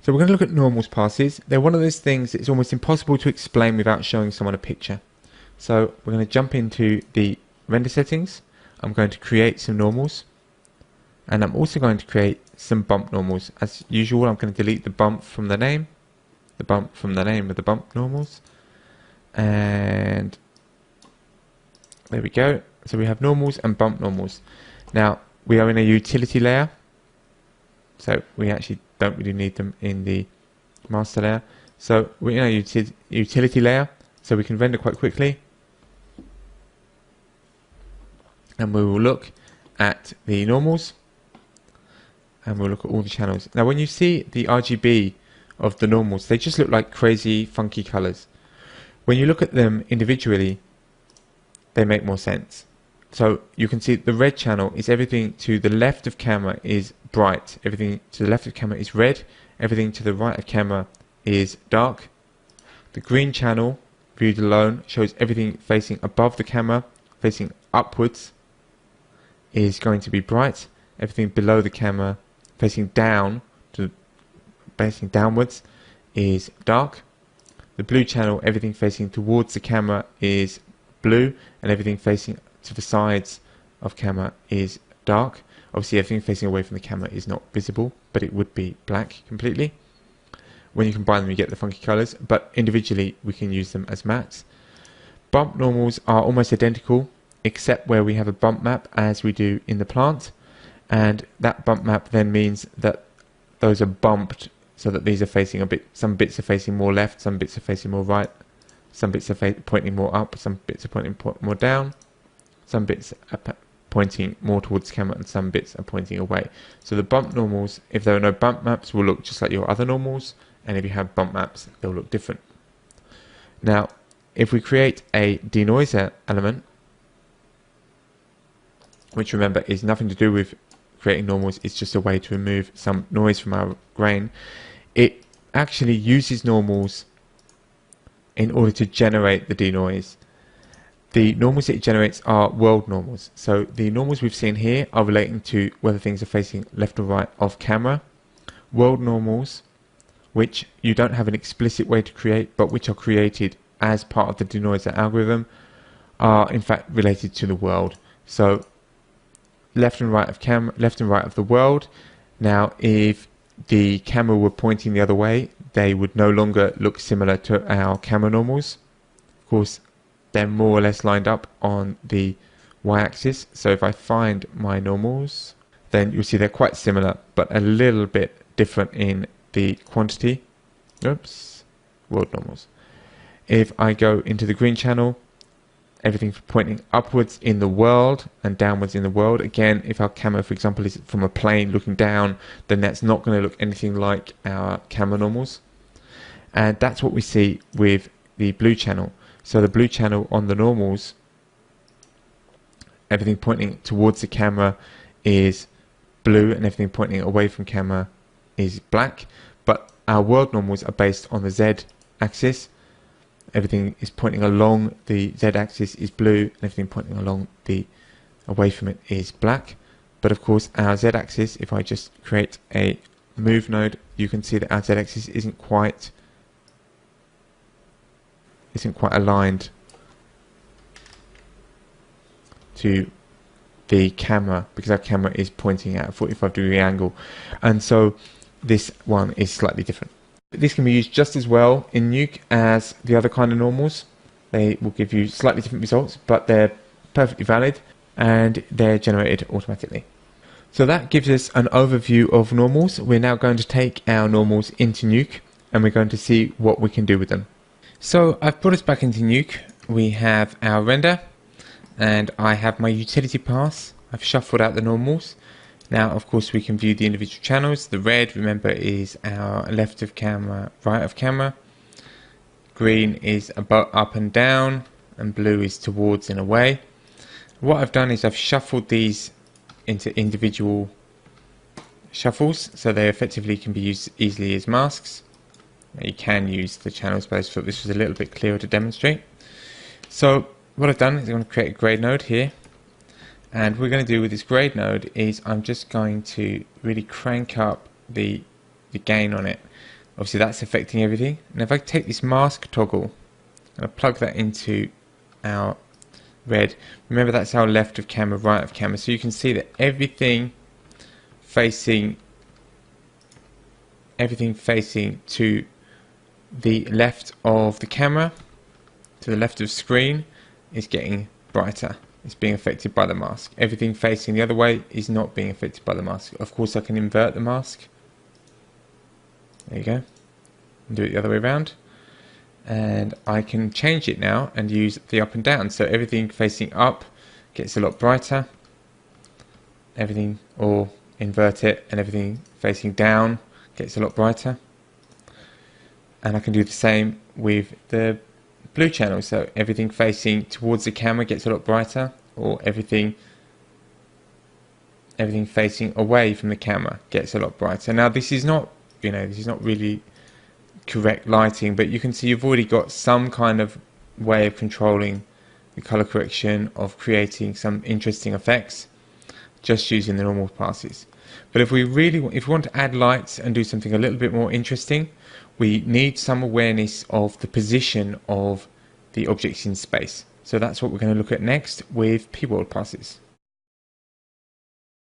So we're going to look at normals passes. They're one of those things that it's almost impossible to explain without showing someone a picture. So we're going to jump into the render settings. I'm going to create some normals, and I'm also going to create some bump normals. As usual, I'm going to delete the bump from the name, the bump from the name of the bump normals, and there we go. So we have normals and bump normals. Now we are in a utility layer, so we actually don't really need them in the master layer. So we're in a utility layer, so we can render quite quickly, and we will look at the normals, and we'll look at all the channels. Now when you see the RGB of the normals, they just look like crazy funky colors. When you look at them individually, they make more sense. So you can see the red channel is everything to the left of camera is bright, everything to the left of camera is red, everything to the right of camera is dark. The green channel, viewed alone, shows everything facing above the camera, facing upwards, is going to be bright. Everything below the camera, facing downwards, is dark. The blue channel, everything facing towards the camera is blue, and everything facing to the sides of camera is dark. Obviously everything facing away from the camera is not visible, but it would be black completely. When you combine them you get the funky colours, but individually we can use them as mattes. Bump normals are almost identical, except where we have a bump map as we do in the plant, and that bump map then means that those are bumped so that these are facing a bit, some bits are facing more left, some bits are facing more right, some bits are pointing more up, some bits are pointing more down, some bits are pointing more towards the camera, and some bits are pointing away. So the bump normals, if there are no bump maps, will look just like your other normals, and if you have bump maps, they'll look different. Now, if we create a denoiser element, which remember is nothing to do with creating normals, it's just a way to remove some noise from our grain, it actually uses normals in order to generate the denoise. The normals that it generates are world normals. So the normals we've seen here are relating to whether things are facing left or right of camera. World normals, which you don't have an explicit way to create, but which are created as part of the denoiser algorithm, are in fact related to the world. So left and right of camera, left and right of the world. Now if the camera were pointing the other way, they would no longer look similar to our camera normals. Of course, they're more or less lined up on the y-axis. So if I find my normals, then you'll see they're quite similar, but a little bit different in the quantity. Oops, world normals. If I go into the green channel, everything pointing upwards in the world and downwards in the world. Again, if our camera, for example, is from a plane looking down, then that's not going to look anything like our camera normals. And that's what we see with the blue channel. So the blue channel on the normals, everything pointing towards the camera is blue, and everything pointing away from camera is black. But our world normals are based on the z-axis. Everything is pointing along the z-axis is blue, and everything pointing along the away from it is black. But of course our z-axis, if I just create a move node, you can see that our z-axis isn't quite aligned to the camera, because our camera is pointing at a 45-degree angle, and so this one is slightly different. This can be used just as well in Nuke as the other kind of normals. They will give you slightly different results, but they're perfectly valid and they're generated automatically. So that gives us an overview of normals. We're now going to take our normals into Nuke and we're going to see what we can do with them. So I've put us back into Nuke. We have our render and I have my utility path. I've shuffled out the normals. Now of course we can view the individual channels. The red, remember, is our left of camera, right of camera. Green is above, up and down, and blue is towards and away. What I've done is I've shuffled these into individual shuffles, so they effectively can be used easily as masks. Now you can use the channels, but I thought this was a little bit clearer to demonstrate. So what I've done is I'm going to create a grade node here, and what we're going to do with this grade node is I'm just going to really crank up the the gain on it. Obviously that's affecting everything. And if I take this mask toggle and I plug that into our red, remember that's our left of camera, right of camera, so you can see that everything facing to the left of the camera, to the left of screen, is getting brighter. It's being affected by the mask. Everything facing the other way is not being affected by the mask. Of course I can invert the mask. There you go. And do it the other way around. And I can change it now and use the up and down. So everything facing up gets a lot brighter. Everything, or invert it, and everything facing down gets a lot brighter. And I can do the same with the blue channel. So everything facing towards the camera gets a lot brighter, or everything facing away from the camera gets a lot brighter. Now this is not, this is not really correct lighting, but you can see you've already got some kind of way of controlling the color correction, of creating some interesting effects just using the normal passes. But if we want to add lights and do something a little bit more interesting, we need some awareness of the position of the objects in space. So that's what we're going to look at next with P-World passes.